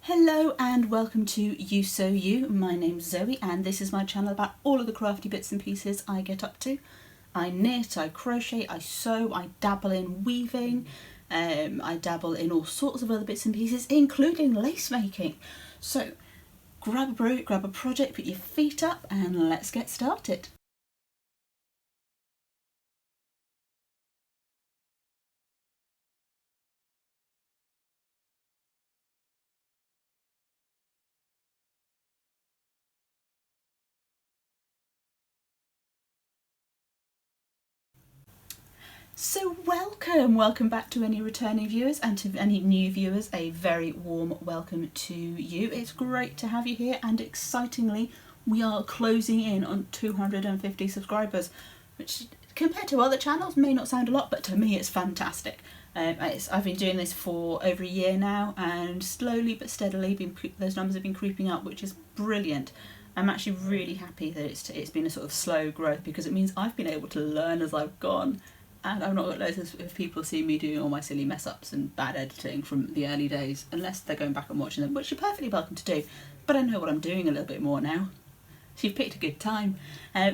Hello and welcome to You Sew You. My name's Zoe and this is my channel about all of the crafty bits and pieces I get up to. I knit, I crochet, I sew, I dabble in weaving, I dabble in all sorts of other bits and pieces, including lace making. So grab a brew, grab a project, put your feet up and let's get started. So welcome back to any returning viewers, and to any new viewers a very warm welcome to you. It's great to have you here, and excitingly we are closing in on 250 subscribers, which compared to other channels may not sound a lot, but to me it's fantastic. I've been doing this for over a year now, and slowly but steadily those numbers have been creeping up, which is brilliant. I'm actually really happy that it's been a sort of slow growth, because it means I've been able to learn as I've gone. And I've not got loads of people see me doing all my silly mess ups and bad editing from the early days, unless they're going back and watching them, which you're perfectly welcome to do. But I know what I'm doing a little bit more now. So you've picked a good time.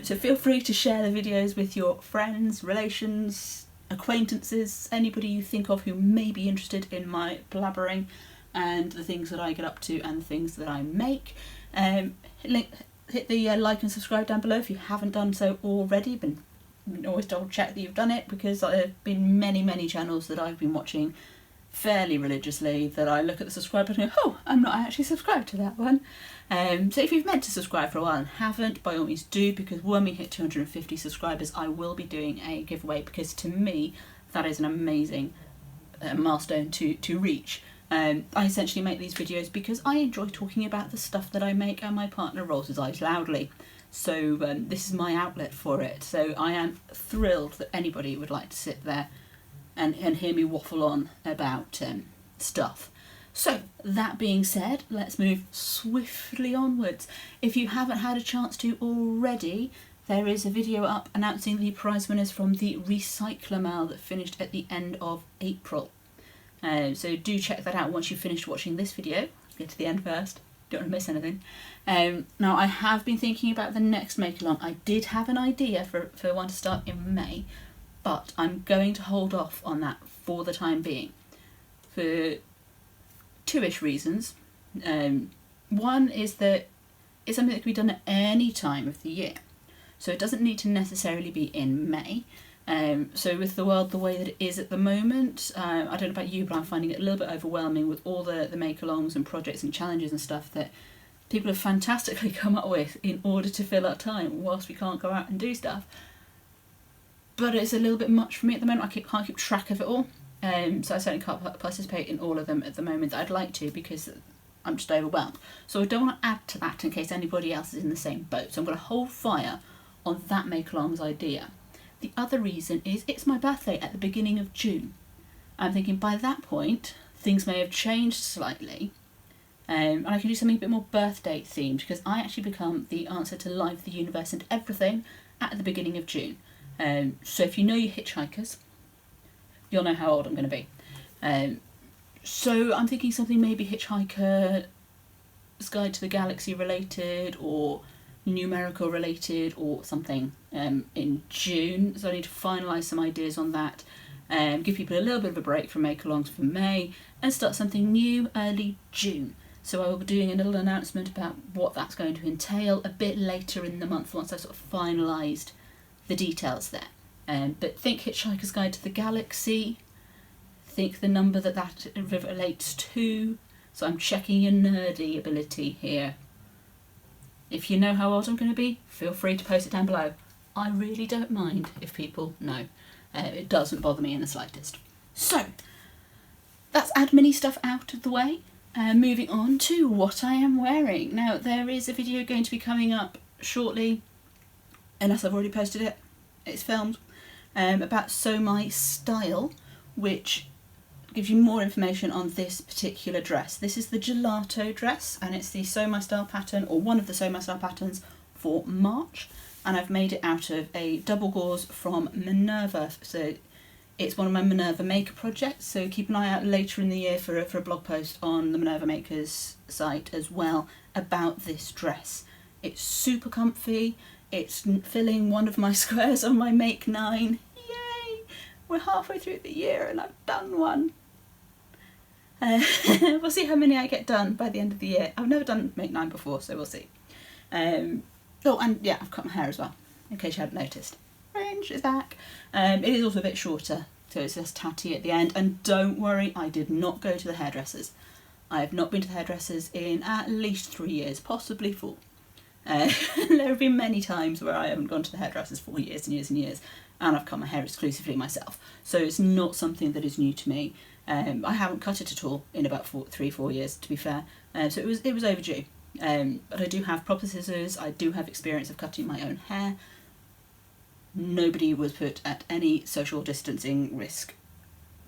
So feel free to share the videos with your friends, relations, acquaintances, anybody you think of who may be interested in my blabbering and the things that I get up to and the things that I make. Hit the like and subscribe down below if you haven't done so already. But always double check that you've done it, because there have been many channels that I've been watching fairly religiously that I look at the subscribe button and go, oh, I'm not actually subscribed to that one. So if you've meant to subscribe for a while and haven't, by all means do, because when we hit 250 subscribers I will be doing a giveaway, because to me that is an amazing milestone to reach. I essentially make these videos because I enjoy talking about the stuff that I make, and my partner rolls his eyes loudly. So this is my outlet for it. So I am thrilled that anybody would like to sit there and hear me waffle on about stuff. So that being said, let's move swiftly onwards. If you haven't had a chance to already, there is a video up announcing the prize winners from the Recycler Mail that finished at the end of April. So do check that out once you've finished watching this video. Get to the end first. Don't want to miss anything. Now I have been thinking about the next make along. I did have an idea for one to start in May, but I'm going to hold off on that for the time being for two-ish reasons. One is that it's something that can be done at any time of the year, so it doesn't need to necessarily be in May. So with the world the way that it is at the moment, I don't know about you, but I'm finding it a little bit overwhelming with all the make-alongs and projects and challenges and stuff that people have fantastically come up with in order to fill up time whilst we can't go out and do stuff. But it's a little bit much for me at the moment. I can't keep track of it all, so I certainly can't participate in all of them at the moment that I'd like to, because I'm just overwhelmed. So I don't want to add to that in case anybody else is in the same boat. So I'm going to hold fire on that make-along's idea. The other reason is it's my birthday at the beginning of June. I'm thinking by that point things may have changed slightly, and I can do something a bit more birthday themed, because I actually become the answer to life, the universe and everything at the beginning of June. So if you know your hitchhikers, you'll know how old I'm going to be. So I'm thinking something maybe Hitchhiker's Guide to the Galaxy related, or numerical related, or something in June. So I need to finalise some ideas on that, give people a little bit of a break from make-alongs for May, and start something new early June. So I will be doing a little announcement about what that's going to entail a bit later in the month, once I've sort of finalised the details there. But think Hitchhiker's Guide to the Galaxy, think the number that relates to. So I'm checking your nerdy ability here. If you know how old I'm going to be, feel free to post it down below. I really don't mind if people know. It doesn't bother me in the slightest. So, that's admin-y stuff out of the way. Moving on to what I am wearing. Now, there is a video going to be coming up shortly, unless I've already posted it. It's filmed. About Sew My Style, which gives you more information on this particular dress. This is the gelato dress, and it's the Sew My Style pattern, or one of the Sew My Style patterns for March, and I've made it out of a double gauze from Minerva. So It's one of my Minerva Maker projects, so keep an eye out later in the year for a blog post on the Minerva Maker's site as well about this dress. It's super comfy, it's filling one of my squares on my Make 9. Yay! We're halfway through the year and I've done one. We'll see how many I get done by the end of the year. I've never done Make 9 before, so we'll see. Oh, and yeah, I've cut my hair as well, in case you hadn't noticed. Range is back. It is also a bit shorter, so it's less tatty at the end. And don't worry, I did not go to the hairdressers. I have not been to the hairdressers in at least 3 years, possibly 4. There have been many times where I haven't gone to the hairdressers for years and years and years, and I've cut my hair exclusively myself. So it's not something that is new to me. I haven't cut it at all in about 3-4 years, to be fair. So it was overdue. But I do have proper scissors. I do have experience of cutting my own hair. Nobody was put at any social distancing risk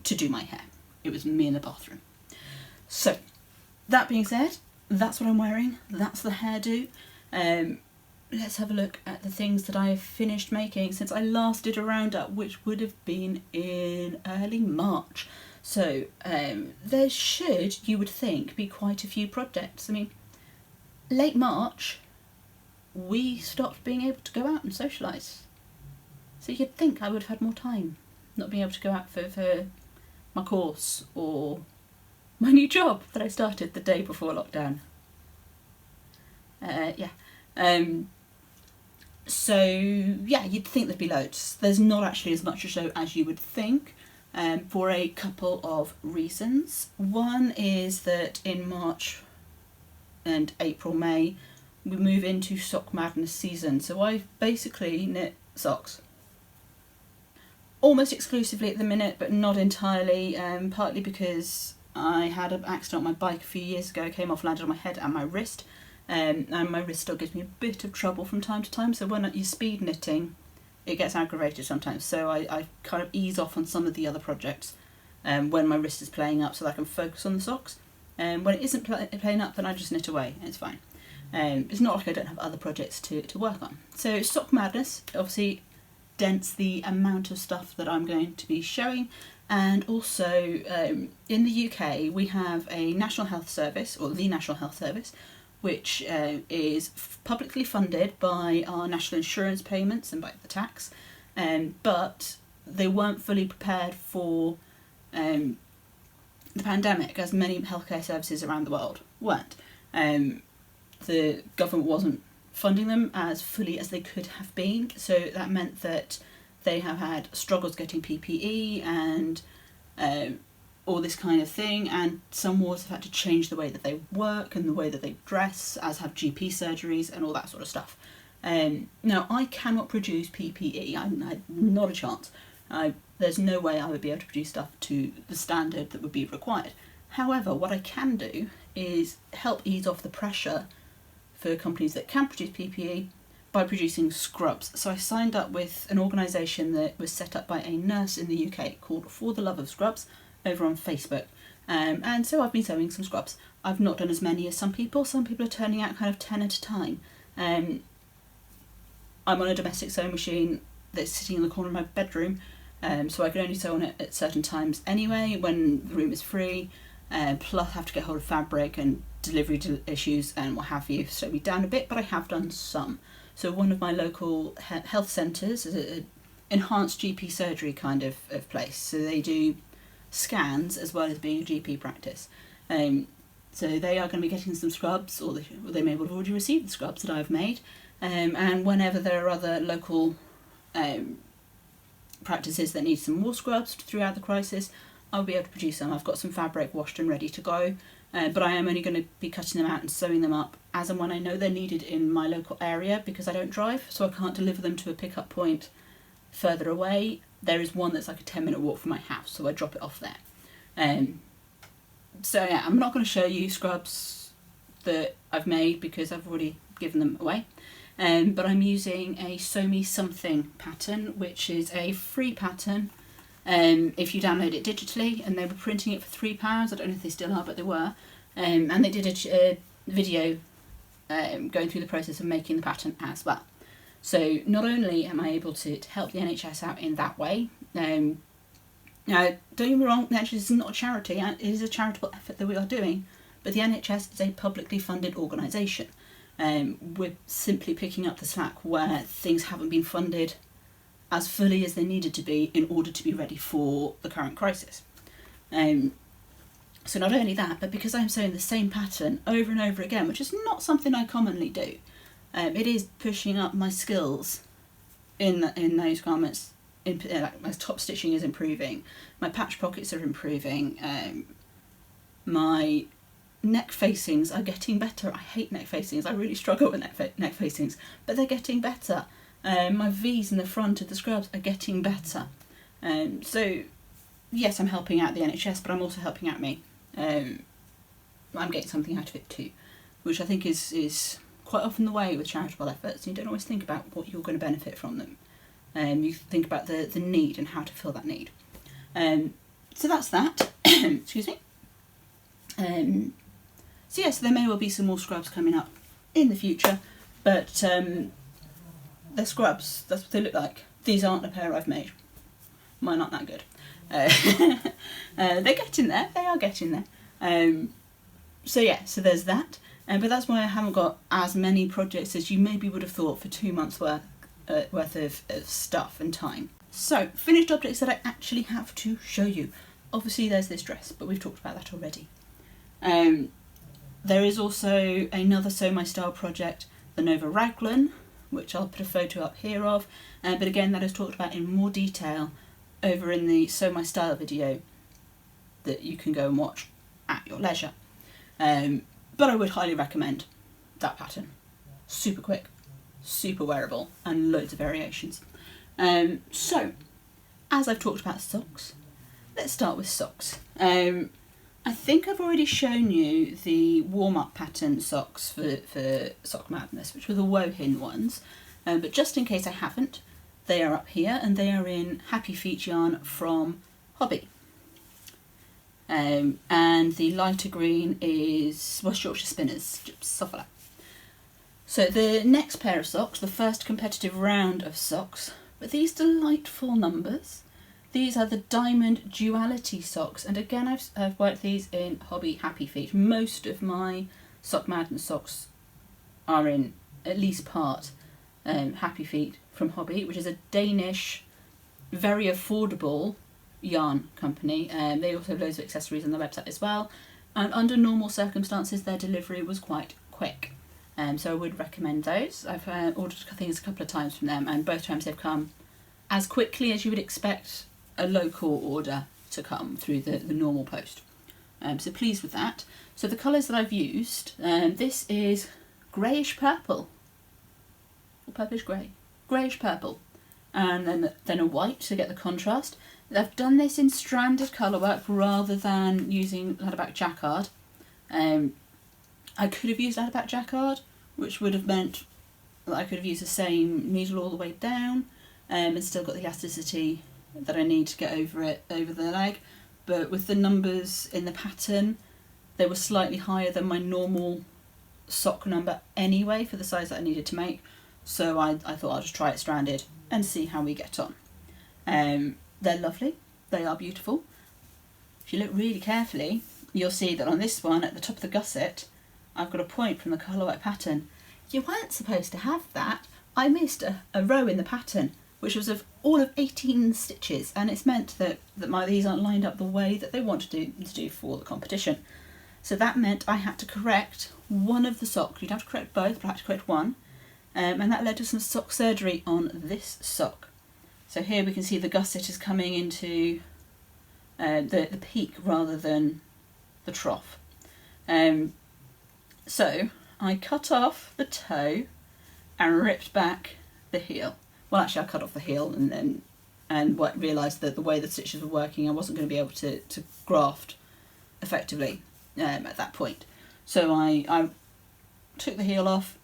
to do my hair. It was me in the bathroom. So, that being said, that's what I'm wearing. That's the hairdo. Let's have a look at the things that I have finished making since I last did a roundup, which would have been in early March. So, there should, you would think, be quite a few projects. I mean, late March, we stopped being able to go out and socialise. So you'd think I would have had more time, not being able to go out for my course or my new job that I started the day before lockdown. So yeah, you'd think there'd be loads. There's not actually as much a show as you would think, for a couple of reasons. One is that in March and April, May, we move into sock madness season. So I basically knit socks. Almost exclusively at the minute, but not entirely, partly because I had an accident on my bike a few years ago. I came off, landed on my head and my wrist, and my wrist still gives me a bit of trouble from time to time, so when you're speed knitting, it gets aggravated sometimes, so I kind of ease off on some of the other projects when my wrist is playing up so that I can focus on the socks. When it isn't playing up, then I just knit away, and it's fine. It's not like I don't have other projects to work on. So sock madness, obviously, dents the amount of stuff that I'm going to be showing, and also in the UK we have a National Health Service, or the National Health Service, which is publicly funded by our national insurance payments and by the tax, but they weren't fully prepared for the pandemic, as many healthcare services around the world weren't. The government wasn't funding them as fully as they could have been, so that meant that they have had struggles getting PPE and all this kind of thing, and some wards have had to change the way that they work and the way that they dress, as have GP surgeries and all that sort of stuff. Now, I cannot produce PPE, I'm not a chance. There's no way I would be able to produce stuff to the standard that would be required. However, what I can do is help ease off the pressure for companies that can produce PPE by producing scrubs. So I signed up with an organisation that was set up by a nurse in the UK called For the Love of Scrubs over on Facebook. And so I've been sewing some scrubs. I've not done as many as some people. Some people are turning out kind of 10 at a time. I'm on a domestic sewing machine that's sitting in the corner of my bedroom, so I can only sew on it at certain times anyway, when the room is free, plus I have to get hold of fabric and delivery issues and what have you, slow me down a bit, but I have done some. So one of my local health centres is an enhanced GP surgery kind of place, so they do scans as well as being a GP practice. So they are going to be getting some scrubs, or they may well have already received the scrubs that I've made, and whenever there are other local practices that need some more scrubs throughout the crisis, I'll be able to produce them. I've got some fabric washed and ready to go, but I am only going to be cutting them out and sewing them up as and when I know they're needed in my local area, because I don't drive, so I can't deliver them to a pickup point further away. There is one that's like a 10-minute walk from my house, so I drop it off there. So yeah, I'm not going to show you scrubs that I've made because I've already given them away. But I'm using a Sew Me Something pattern, which is a free pattern if you download it digitally, and they were printing it for £3. I don't know if they still are, but they were. And they did a video going through the process of making the pattern as well. So not only am I able to help the NHS out in that way, Now, don't get me wrong, the NHS is not a charity, and it is a charitable effort that we are doing, but the NHS is a publicly funded organisation. We're simply picking up the slack where things haven't been funded as fully as they needed to be in order to be ready for the current crisis. So not only that, but because I'm sewing the same pattern over and over again, which is not something I commonly do, it is pushing up my skills in those garments. Like my top stitching is improving, my patch pockets are improving, my neck facings are getting better. I hate neck facings, I really struggle with neck facings, but they're getting better. My V's in the front of the scrubs are getting better. So yes, I'm helping out the NHS, but I'm also helping out me. I'm getting something out of it too, which I think is quite often the way with charitable efforts. You don't always think about what you're going to benefit from them. You think about the need and how to fill that need. So that's that. Excuse me. So yes, there may well be some more scrubs coming up in the future, but they're scrubs, that's what they look like. These aren't a pair I've made. Mine aren't that good. They're getting there, they are getting there. So yeah, so there's that. But that's why I haven't got as many projects as you maybe would have thought for 2 months worth of stuff and time. So, finished objects that I actually have to show you. Obviously there's this dress, but we've talked about that already. There is also another Sew My Style project, the Nova Raglan, which I'll put a photo up here of, but again that is talked about in more detail over in the Sew My Style video that you can go and watch at your leisure. But I would highly recommend that pattern. Super quick, super wearable, and loads of variations. So, as I've talked about socks, let's start with socks. I think I've already shown you the warm-up pattern socks for Sock Madness, which were the Wohin ones, but just in case I haven't, they are up here, and they are in Happy Feet yarn from Hobby. And the lighter green is West Yorkshire Spinners, stuff like that. So the next pair of socks, the first competitive round of socks, but these delightful numbers. These are the Diamond Duality socks, and again I've worked these in Hobby Happy Feet. Most of my Sock Madness socks are in at least part Happy Feet from Hobby, which is a Danish, very affordable yarn company. They also have loads of accessories on their website as well, and under normal circumstances their delivery was quite quick. So I would recommend those. I've ordered things a couple of times from them, and both times they've come as quickly as you would expect a local order to come through the normal post. So pleased with that. So the colours that I've used, this is greyish purple, or purplish grey, greyish purple, and then a white to get the contrast. I've done this in stranded colourwork rather than using ladderback jacquard. I could have used ladderback jacquard, which would have meant that I could have used the same needle all the way down and still got the elasticity that I need to get over the leg. But with the numbers in the pattern, they were slightly higher than my normal sock number anyway for the size that I needed to make. So I thought I'll just try it stranded and see how we get on. They're lovely, they are beautiful. If you look really carefully, you'll see that on this one at the top of the gusset, I've got a point from the colourwork pattern. You weren't supposed to have that. I missed a row in the pattern, which was of all of 18 stitches, and it's meant that these aren't lined up the way that they want to do for the competition. So that meant I had to correct one of the socks. You'd have to correct both, but I had to correct one, and that led to some sock surgery on this sock. So here we can see the gusset is coming into the peak rather than the trough. So I cut off the toe and ripped back the heel. Well, actually I cut off the heel and realised that the way the stitches were working I wasn't going to be able to graft effectively at that point. So I took the heel off,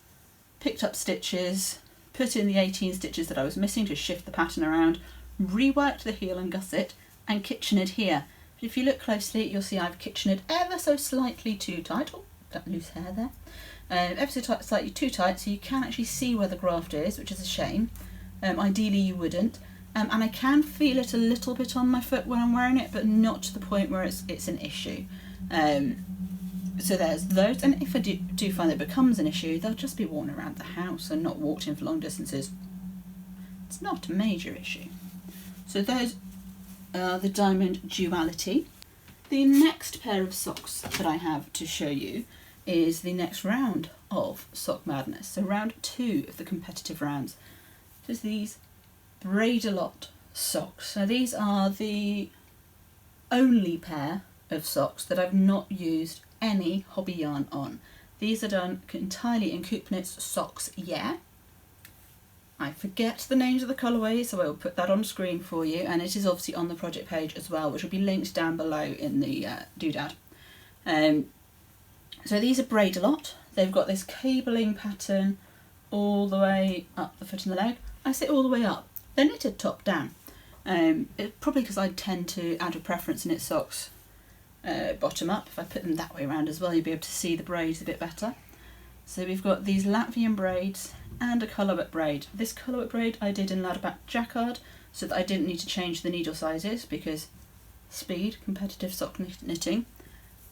picked up stitches, put in the 18 stitches that I was missing to shift the pattern around, reworked the heel and gusset and kitchened here. But if you look closely you'll see I've kitchened ever so slightly too tight. Oh, that loose hair there. Ever so slightly too tight, so you can actually see where the graft is, which is a shame. Ideally you wouldn't, and I can feel it a little bit on my foot when I'm wearing it, but not to the point where it's an issue. So there's those, and if I do find it becomes an issue, they'll just be worn around the house and not walked in for long distances. It's not a major issue. So those are the Diamond Duality. The next pair of socks that I have to show you is the next round of Sock Madness. So round 2 of the competitive rounds. Just these Braids A Lot socks. So these are the only pair of socks that I've not used any hobby yarn on. These are done entirely in Coupnit's Socks Yeah. I forget the names of the colourways, so I will put that on screen for you, and it is obviously on the project page as well, which will be linked down below in the doodad. So these are Braids A Lot. They've got this cabling pattern all the way up the foot and the leg. I say all the way up. They're knitted top down. It's probably because I tend to add a preference in its socks bottom up. If I put them that way around as well, you'll be able to see the braids a bit better. So we've got these Latvian braids and a colourwork braid. This colourwork braid I did in Ladderback Jacquard, so that I didn't need to change the needle sizes because speed, competitive sock knitting.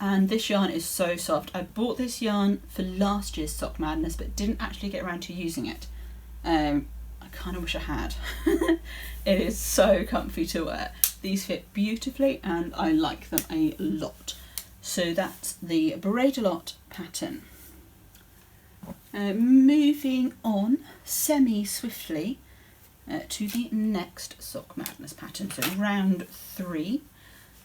And this yarn is so soft. I bought this yarn for last year's Sock Madness, but didn't actually get around to using it. I kind of wish I had. It is so comfy to wear. These fit beautifully and I like them a lot. So that's the Braids A Lot pattern. Moving on semi-swiftly to the next Sock Madness pattern. So round 3.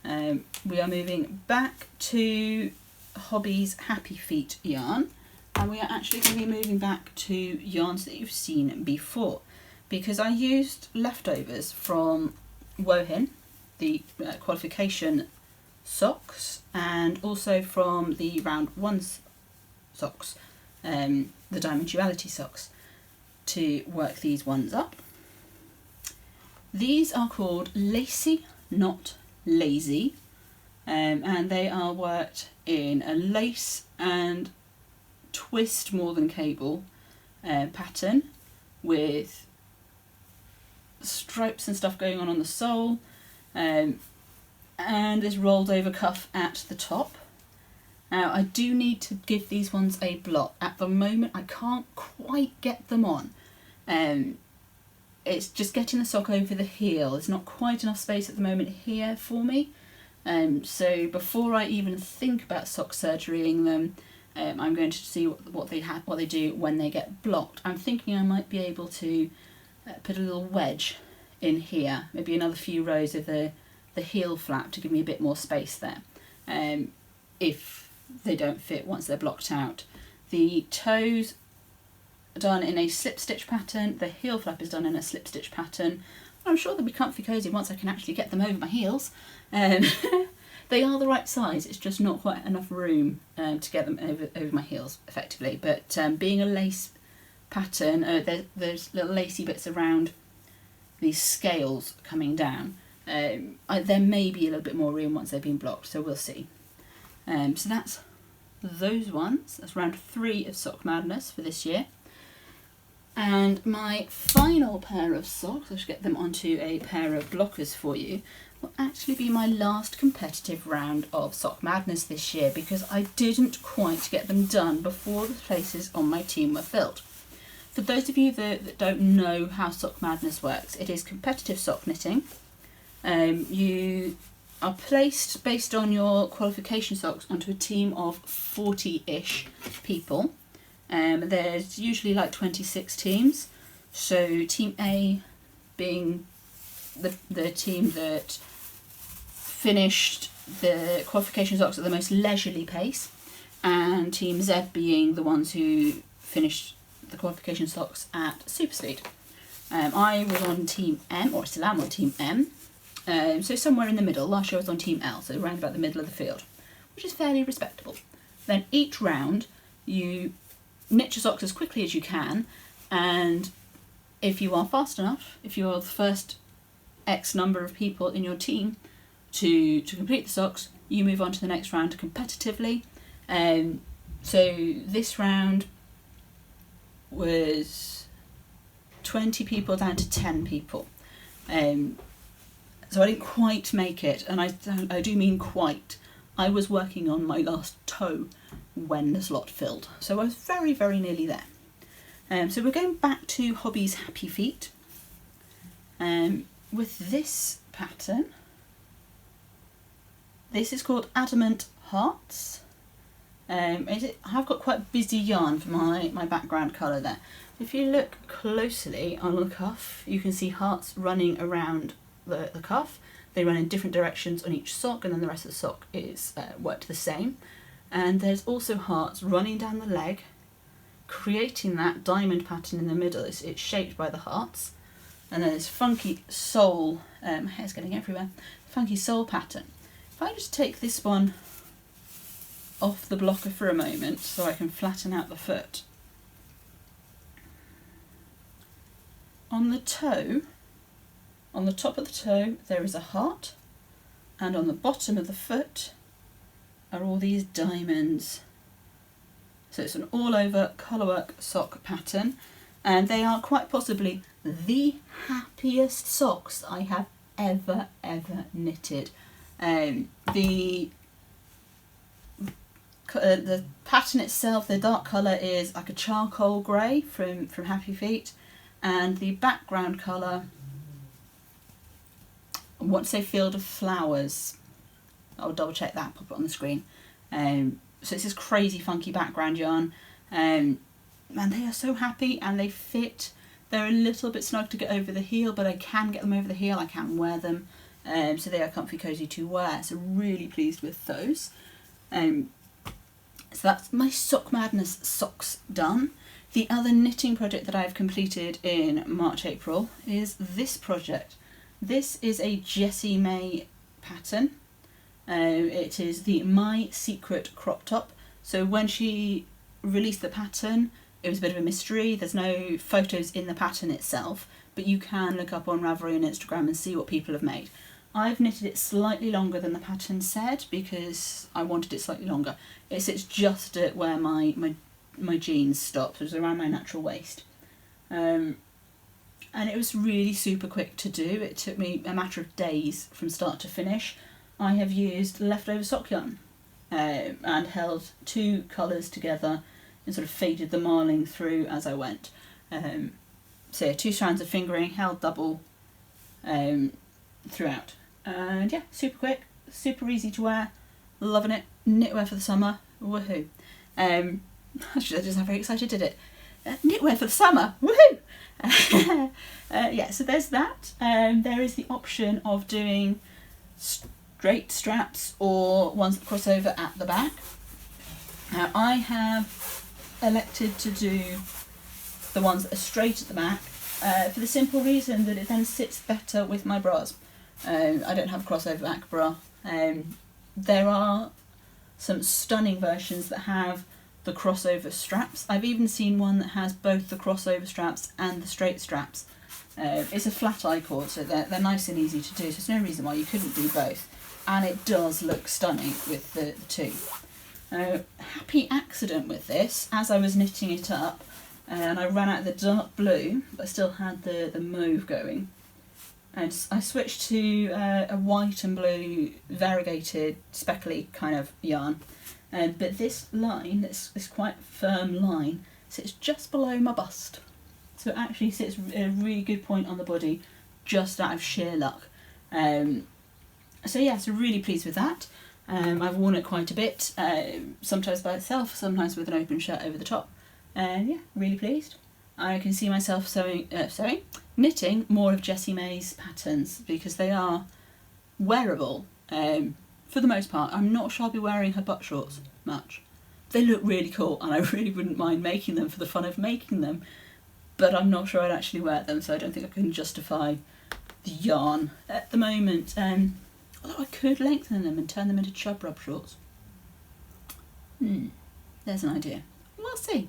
We are moving back to Hobby's Happy Feet yarn, and we are actually going to be moving back to yarns that you've seen before, because I used leftovers from Wohin, the qualification socks, and also from the round 1 socks, the Diamond Duality socks, to work these ones up. These are called Lacey Not Lazy, and they are worked in a lace and twist more than cable pattern with stripes and stuff going on the sole, and this rolled over cuff at the top. Now I do need to give these ones a blot. At the moment I can't quite get them on. It's just getting the sock over the heel. There's not quite enough space at the moment here for me. So before I even think about sock surgerying them, I'm going to see what they do when they get blocked. I'm thinking I might be able to put a little wedge in here, maybe another few rows of the heel flap to give me a bit more space there, if they don't fit once they're blocked out. The toes are done in a slip stitch pattern, the heel flap is done in a slip stitch pattern. I'm sure they'll be comfy cosy once I can actually get them over my heels. They are the right size, it's just not quite enough room to get them over my heels effectively. But being a lace pattern, there's little lacy bits around these scales coming down. There may be a little bit more room once they've been blocked, so we'll see. So that's those ones. That's round 3 of Sock Madness for this year. And my final pair of socks, I should get them onto a pair of blockers for you, will actually be my last competitive round of Sock Madness this year, because I didn't quite get them done before the places on my team were filled. For those of you that don't know how Sock Madness works, it is competitive sock knitting. You are placed based on your qualification socks onto a team of 40-ish people. There's usually like 26 teams, so team A being the team that finished the qualification socks at the most leisurely pace, and team Z being the ones who finished the qualification socks at super speed. I was on team M, or still am on team M, so somewhere in the middle. Last year I was on team L, so around about the middle of the field, which is fairly respectable. Then each round you knit your socks as quickly as you can, and if you are fast enough, if you are the first X number of people in your team to complete the socks, you move on to the next round competitively. So this round was 20 people down to 10 people. So I didn't quite make it, and I do mean quite. I was working on my last toe when the slot filled, so I was very, very nearly there. So we're going back to Hobby's Happy Feet with this pattern. This is called Adamant Hearts. I've got quite busy yarn for my background colour there. If you look closely on the cuff, you can see hearts running around the cuff. They run in different directions on each sock, and then the rest of the sock is worked the same. And there's also hearts running down the leg, creating that diamond pattern in the middle. It's shaped by the hearts. And then this funky sole, my hair's getting everywhere, funky sole pattern. If I just take this one off the blocker for a moment so I can flatten out the foot. On the toe, on the top of the toe, there is a heart, and on the bottom of the foot are all these diamonds. So it's an all-over colourwork sock pattern, and they are quite possibly the happiest socks I have ever knitted. The pattern itself, the dark colour is like a charcoal grey from Happy Feet, and the background colour, I want to say Field of Flowers. I'll double check that, pop it on the screen. So it's this crazy funky background yarn, and they are so happy and they fit. They're a little bit snug to get over the heel, but I can get them over the heel, I can wear them, so they are comfy cozy to wear, so really pleased with those. So that's my Sock Madness socks done. The other knitting project that I've completed in March, April is this project. This is a Jessie May pattern. It is the My Secret crop top. So when she released the pattern, it was a bit of a mystery. There's no photos in the pattern itself, but you can look up on Ravelry and Instagram and see what people have made. I've knitted it slightly longer than the pattern said because I wanted it slightly longer. It sits just at where my jeans stop, so it's around my natural waist. And it was really super quick to do. It took me a matter of days from start to finish. I have used leftover sock yarn and held two colours together and sort of faded the marling through as I went. So yeah, 2 strands of fingering, held double throughout. And yeah, super quick, super easy to wear, loving it. Knitwear for the summer, woohoo. I just sound very excited, did it? Knitwear for the summer, woohoo! Yeah, so there's that. There is the option of doing straight straps or ones that cross over at the back. Now I have elected to do the ones that are straight at the back for the simple reason that it then sits better with my bras. I don't have a crossover back bra. There are some stunning versions that have the crossover straps. I've even seen one that has both the crossover straps and the straight straps. It's a flat eye cord, so they're nice and easy to do, so there's no reason why you couldn't do both. And it does look stunning with the two. Happy accident with this, as I was knitting it up, and I ran out of the dark blue, but I still had the mauve going. And I switched to a white and blue variegated speckly kind of yarn. But this line, this quite firm line, sits just below my bust. So it actually sits at a really good point on the body, just out of sheer luck. So yeah, so really pleased with that. I've worn it quite a bit, sometimes by itself, sometimes with an open shirt over the top. Yeah, really pleased. I can see myself knitting more of Jessie May's patterns because they are wearable for the most part. I'm not sure I'll be wearing her butt shorts much. They look really cool and I really wouldn't mind making them for the fun of making them, but I'm not sure I'd actually wear them, so I don't think I can justify the yarn at the moment. Although I could lengthen them and turn them into chub rub shorts. There's an idea. We'll see.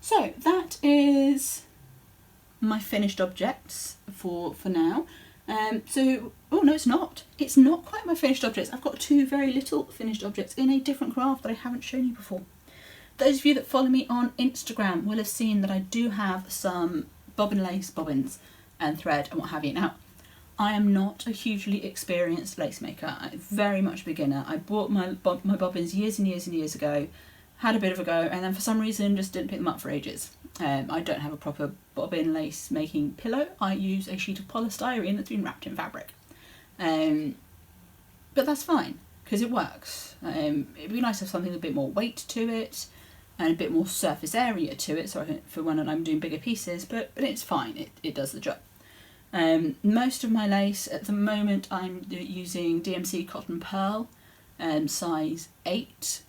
So that is my finished objects for now. Oh no, it's not. It's not quite my finished objects. I've got 2 very little finished objects in a different craft that I haven't shown you before. Those of you that follow me on Instagram will have seen that I do have some bobbin lace bobbins and thread and what have you. Now, I am not a hugely experienced lace maker. I'm very much a beginner. I bought my bobbins years and years and years ago, had a bit of a go, and then for some reason just didn't pick them up for ages. I don't have a proper bobbin lace making pillow. I use a sheet of polystyrene that's been wrapped in fabric. But that's fine, because it works. It'd be nice to have something with a bit more weight to it, and a bit more surface area to it, so I can, for when I'm doing bigger pieces, but it's fine, it does the job. Most of my lace at the moment I'm using DMC Cotton Pearl, size 8,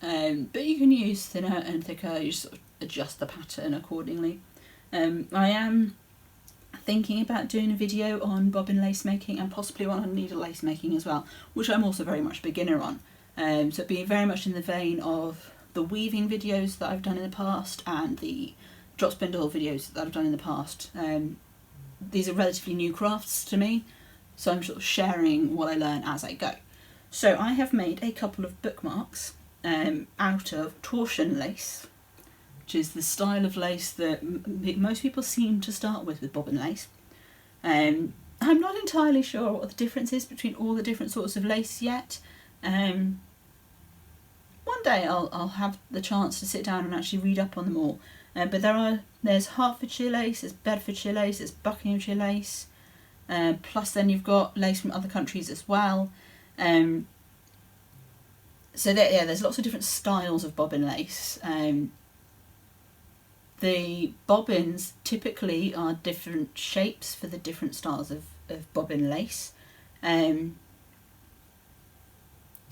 but you can use thinner and thicker, you just sort of adjust the pattern accordingly. I am thinking about doing a video on bobbin lace making and possibly one on needle lace making as well, which I'm also very much beginner on. So it'd be very much in the vein of the weaving videos that I've done in the past and the drop spindle videos that I've done in the past. These are relatively new crafts to me, so I'm sort of sharing what I learn as I go. So I have made a couple of bookmarks out of torsion lace, which is the style of lace that most people seem to start with bobbin lace. I'm not entirely sure what the difference is between all the different sorts of lace yet. One day I'll have the chance to sit down and actually read up on them all. But there's Hertfordshire lace, there's Bedfordshire lace, there's Buckinghamshire lace, plus then you've got lace from other countries as well. So there's lots of different styles of bobbin lace. The bobbins typically are different shapes for the different styles of bobbin lace. So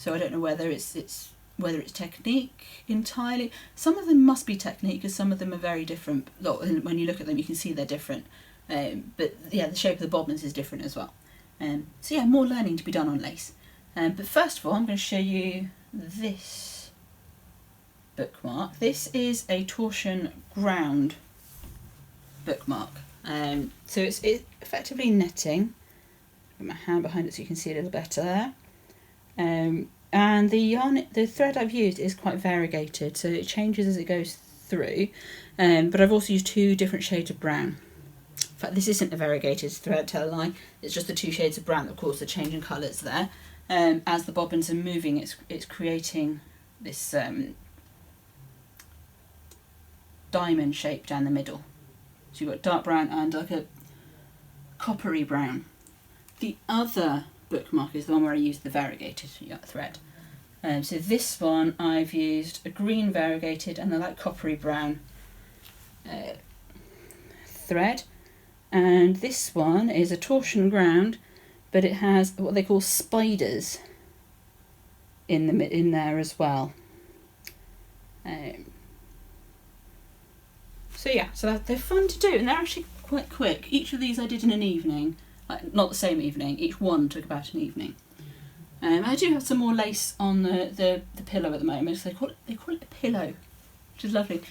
I don't know whether it's technique entirely. Some of them must be technique, because some of them are very different. When you look at them you can see they're different. But yeah, the shape of the bobbins is different as well. So yeah, more learning to be done on lace. But first of all I'm going to show you this bookmark. This is a torsion ground bookmark. So it's effectively netting. Put my hand behind it so you can see a little better there. And the thread I've used is quite variegated, so it changes as it goes through. But I've also used 2 different shades of brown. In fact, this isn't a variegated thread, tell a lie. It's just the 2 shades of brown. Of course, the change in colours there. As the bobbins are moving, it's creating this diamond shape down the middle. So you've got dark brown and like a coppery brown. The other bookmark is the one where I used the variegated thread. So this one I've used a green variegated and the light coppery brown thread, and this one is a torsion ground, but it has what they call spiders in there as well. So yeah, so they're fun to do and they're actually quite quick. Each of these I did in an evening, not the same evening, each one took about an evening. I do have some more lace on the pillow at the moment, so they call it a pillow, which is lovely.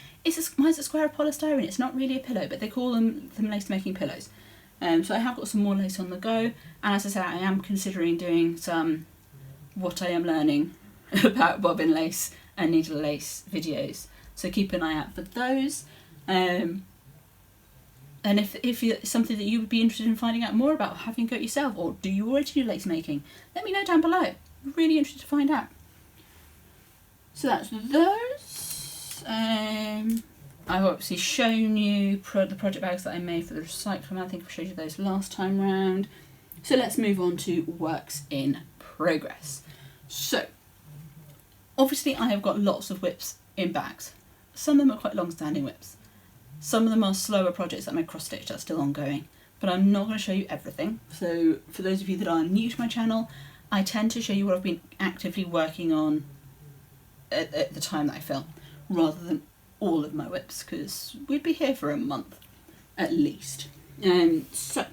Mine's a square of polystyrene. It's not really a pillow, but they call them lace making pillows. So I have got some more lace on the go, and as I said, I am considering doing some what I am learning about bobbin lace and needle lace videos. So keep an eye out for those. And if it's something that you would be interested in finding out more about, having a go yourself, or do you already do lace making, let me know down below. I'm really interested to find out. So that's those. I've obviously shown you the project bags that I made for the recycling. I think I showed you those last time round. So let's move on to works in progress. So obviously I have got lots of whips in bags. Some of them are quite long-standing whips. Some of them are slower projects that I cross-stitch that's still ongoing, but I'm not going to show you everything. So for those of you that are new to my channel, I tend to show you what I've been actively working on at the time that I film, rather than all of my whips, because we'd be here for a month at least. Not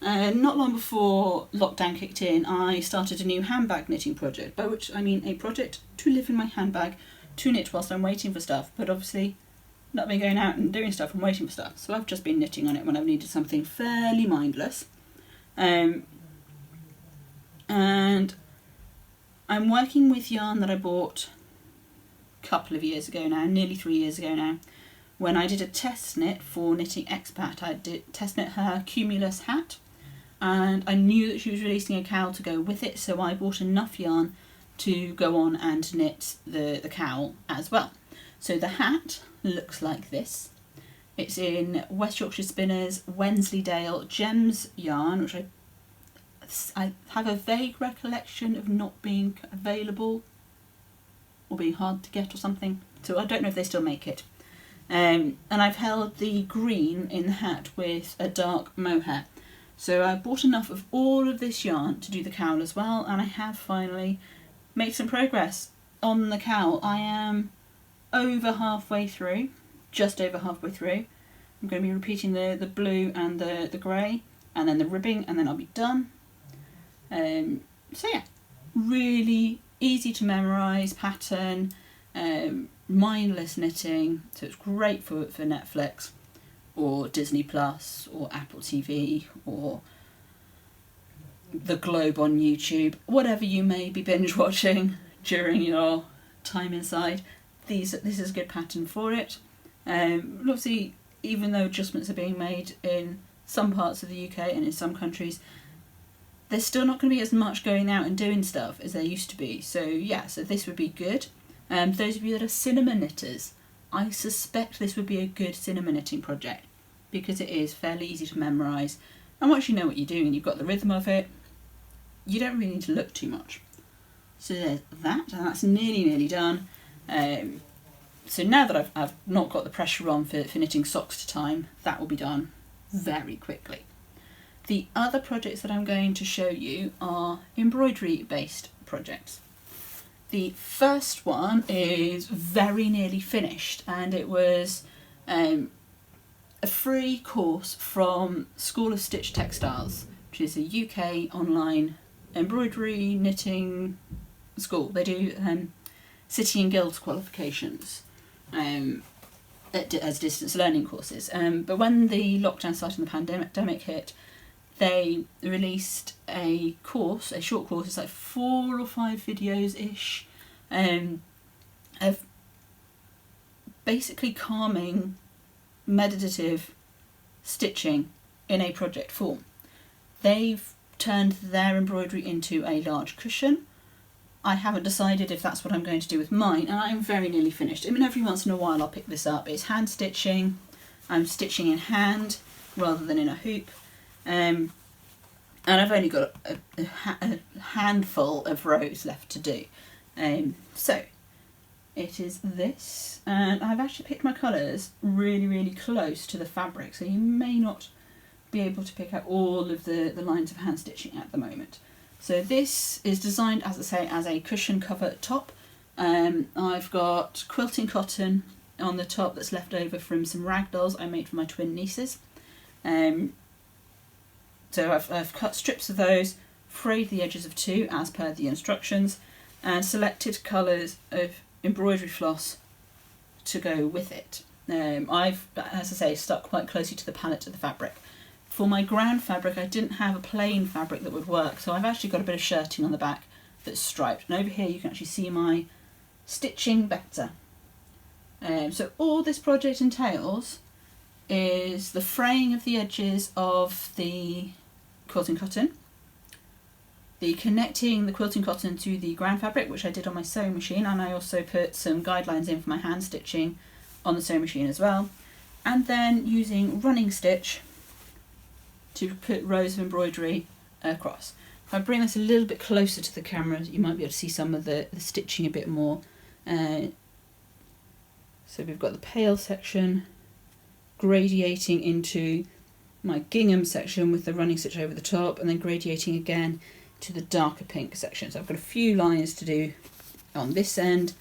long before lockdown kicked in, I started a new handbag knitting project, by which I mean a project to live in my handbag, to knit whilst I'm waiting for stuff, but obviously not been going out and doing stuff and waiting for stuff, so I've just been knitting on it when I've needed something fairly mindless. And I'm working with yarn that I bought a couple of years ago now, nearly 3 years ago now, when I did a test knit for Knitting Expat. I did test knit her Cumulus hat, and I knew that she was releasing a cowl to go with it, so I bought enough yarn to go on and knit the cowl as well. So the hat looks like this. It's in West Yorkshire Spinners Wensleydale Gems yarn, which I have a vague recollection of not being available or being hard to get or something, so I don't know if they still make it. And I've held the green in the hat with a dark mohair. So I bought enough of all of this yarn to do the cowl as well, and I have finally made some progress on the cowl. I am over halfway through, just over halfway through. I'm going to be repeating the blue and the grey, and then the ribbing, and then I'll be done. So yeah, really easy to memorise pattern, mindless knitting, so it's great for Netflix or Disney Plus or Apple TV or the Globe on YouTube, whatever you may be binge watching during your time inside. This is a good pattern for it. Obviously, even though adjustments are being made in some parts of the UK and in some countries, there's still not going to be as much going out and doing stuff as there used to be. So yeah, so this would be good. Those of you that are cinema knitters, I suspect this would be a good cinema knitting project because it is fairly easy to memorise, and once you know what you're doing and you've got the rhythm of it, you don't really need to look too much. So there's that, and that's nearly done. So now that I've not got the pressure on for knitting socks to time, that will be done very quickly. The other projects that I'm going to show you are embroidery based projects. The first one is very nearly finished, and it was a free course from School of Stitch Textiles, which is a UK online embroidery knitting school. They do City and Guilds qualifications as distance learning courses. But when the lockdown started and the pandemic hit, they released a course, a short course, it's like 4 or 5 videos-ish, of basically calming, meditative stitching in a project form. They've turned their embroidery into a large cushion. I haven't decided if that's what I'm going to do with mine, and I'm very nearly finished. I mean, every once in a while I'll pick this up. It's hand stitching. I'm stitching in hand rather than in a hoop. And I've only got a handful of rows left to do. So it is this, and I've actually picked my colours really close to the fabric, so you may not be able to pick out all of the lines of hand stitching at the moment. So this is designed, as I say, as a cushion cover top. I've got quilting cotton on the top that's left over from some ragdolls I made for my twin nieces. So I've cut strips of those, frayed the edges of 2 as per the instructions, and selected colours of embroidery floss to go with it. I've, as I say, stuck quite closely to the palette of the fabric. For my ground fabric, I didn't have a plain fabric that would work, so I've actually got a bit of shirting on the back that's striped. And over here you can actually see my stitching better. So all this project entails is the fraying of the edges of the quilting cotton, the connecting the quilting cotton to the ground fabric, which I did on my sewing machine, and I also put some guidelines in for my hand stitching on the sewing machine as well, and then using running stitch to put rows of embroidery across. If I bring this a little bit closer to the camera, you might be able to see some of the stitching a bit more. So we've got the pale section gradiating into my gingham section with the running stitch over the top, and then gradiating again to the darker pink section. So I've got a few lines to do on this end,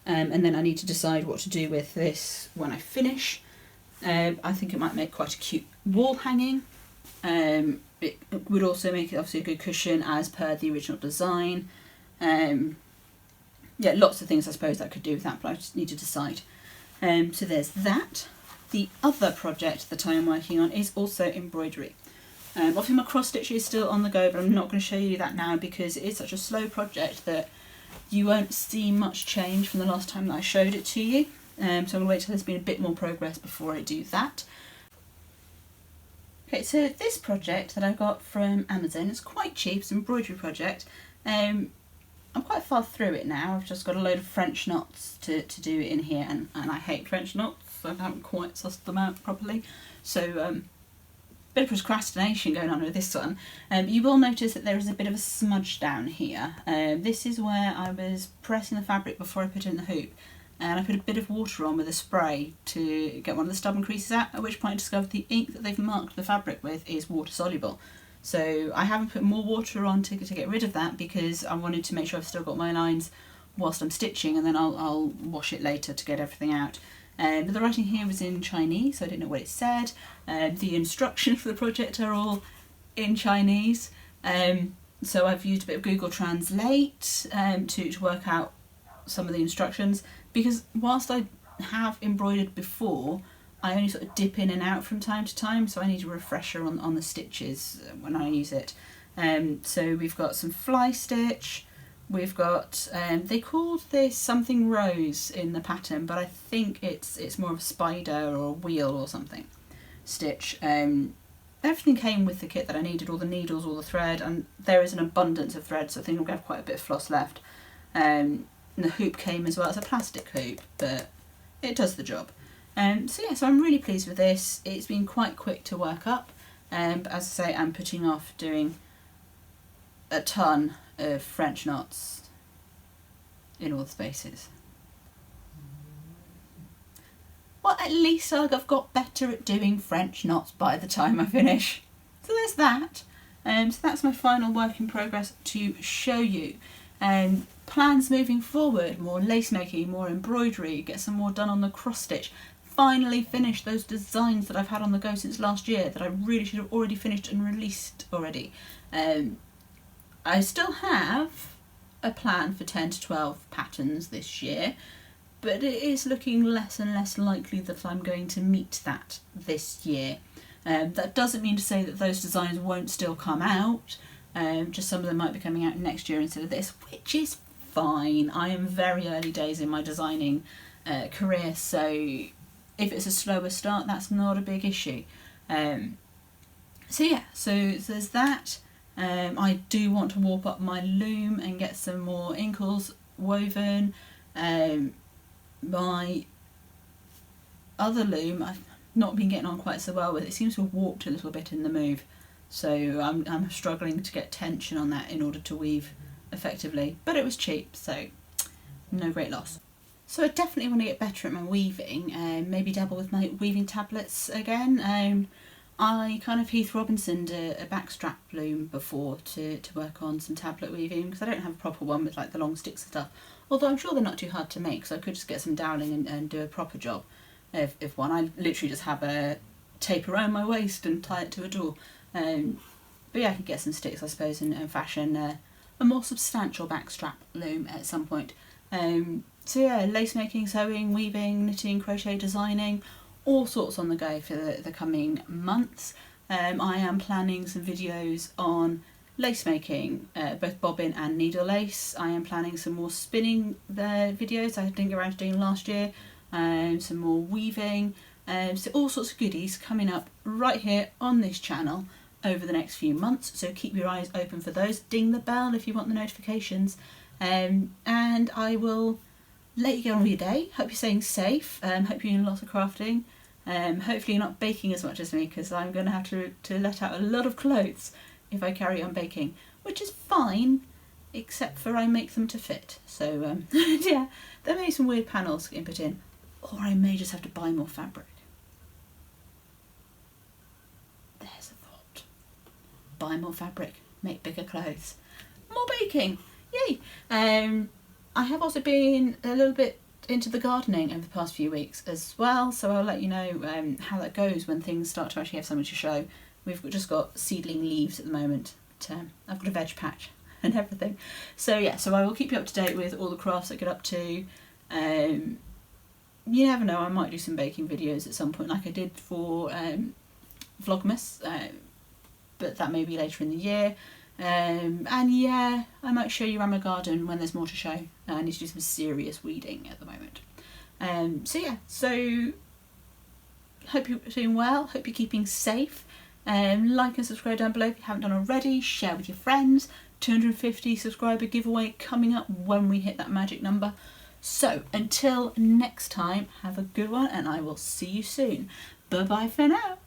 and then I need to decide what to do with this when I finish. I think it might make quite a cute wall hanging. It would also make it obviously a good cushion as per the original design. Yeah, lots of things I suppose I could do with that, but I just need to decide. So there's that. The other project that I am working on is also embroidery. Obviously my cross stitch is still on the go, but I'm not going to show you that now because it is such a slow project that you won't see much change from the last time that I showed it to you. So I'm going to wait till there's been a bit more progress before I do that. Okay, so this project that I got from Amazon, it's quite cheap, it's an embroidery project. I'm quite far through it now. I've just got a load of French knots to do in here, and I hate French knots, so I haven't quite sussed them out properly. So bit of procrastination going on with this one. You will notice that there is a bit of a smudge down here. This is where I was pressing the fabric before I put it in the hoop, and I put a bit of water on with a spray to get one of the stubborn creases out, at which point I discovered the ink that they've marked the fabric with is water soluble. So I haven't put more water on to get rid of that, because I wanted to make sure I've still got my lines whilst I'm stitching, and then I'll wash it later to get everything out. But the writing here was in Chinese, so I didn't know what it said. The instructions for the project are all in Chinese. So I've used a bit of Google Translate to work out some of the instructions, because whilst I have embroidered before, I only sort of dip in and out from time to time, so I need a refresher on the stitches when I use it. So we've got some fly stitch, we've got, they called this something rose in the pattern, but I think it's more of a spider or a wheel or something stitch. Everything came with the kit that I needed, all the needles, all the thread, and there is an abundance of thread, so I think I'm going to have quite a bit of floss left. And the hoop came as well. It's a plastic hoop, but it does the job. So yeah, so I'm really pleased with this. It's been quite quick to work up, but as I say, I'm putting off doing a ton of French knots in all the spaces. Well, at least I've got better at doing French knots by the time I finish. So there's that. So that's my final work in progress to show you. Plans moving forward: more lace making, more embroidery, get some more done on the cross stitch. Finally finish those designs that I've had on the go since last year that I really should have already finished and released already. I still have a plan for 10 to 12 patterns this year, but it is looking less and less likely that I'm going to meet that this year. That doesn't mean to say that those designs won't still come out, just some of them might be coming out next year instead of this, which is fine. I am very early days in my designing career, so if it's a slower start, that's not a big issue. So yeah, so there's that. I do want to warp up my loom and get some more inkles woven. My other loom, I've not been getting on quite so well with. It seems to have warped a little bit in the move, so I'm struggling to get tension on that in order to weave effectively, but it was cheap, so no great loss. So I definitely want to get better at my weaving, maybe dabble with my weaving tablets again. I kind of Heath Robinsoned a backstrap loom before to work on some tablet weaving, because I don't have a proper one with like the long sticks and stuff, although I'm sure they're not too hard to make, so I could just get some doweling and do a proper job if one. I literally just have a tape around my waist and tie it to a door. But yeah, I could get some sticks, I suppose, and fashion a more substantial backstrap loom at some point. So yeah, lace making, sewing, weaving, knitting, crochet, designing, all sorts on the go for the coming months. I am planning some videos on lace making, both bobbin and needle lace. I am planning some more spinning videos I didn't get around to doing last year, some more weaving, so all sorts of goodies coming up right here on this channel over the next few months, so keep your eyes open for those. Ding the bell if you want the notifications, and I will let you get on with your day. Hope you're staying safe, hope you're doing lots of crafting. Hopefully you're not baking as much as me, because I'm going to have to let out a lot of clothes if I carry on baking, which is fine, except for I make them to fit. So yeah, there may be some weird panels getting put in, or I may just have to buy more fabric. There's a thought. Buy more fabric, make bigger clothes, more baking, yay! I have also been a little bit into the gardening over the past few weeks as well, so I'll let you know how that goes when things start to actually have something to show. We've just got seedling leaves at the moment, but I've got a veg patch and everything. So yeah, so I will keep you up to date with all the crafts I get up to. You never know, I might do some baking videos at some point, like I did for Vlogmas, but that may be later in the year. And yeah, I might show you around my garden when there's more to show. I need to do some serious weeding at the moment. So yeah, so hope you're doing well, hope you're keeping safe, Like and subscribe down below if you haven't done already. Share with your friends. 250 subscriber giveaway coming up when we hit that magic number. So until next time, have a good one and I will see you soon. Bye bye for now.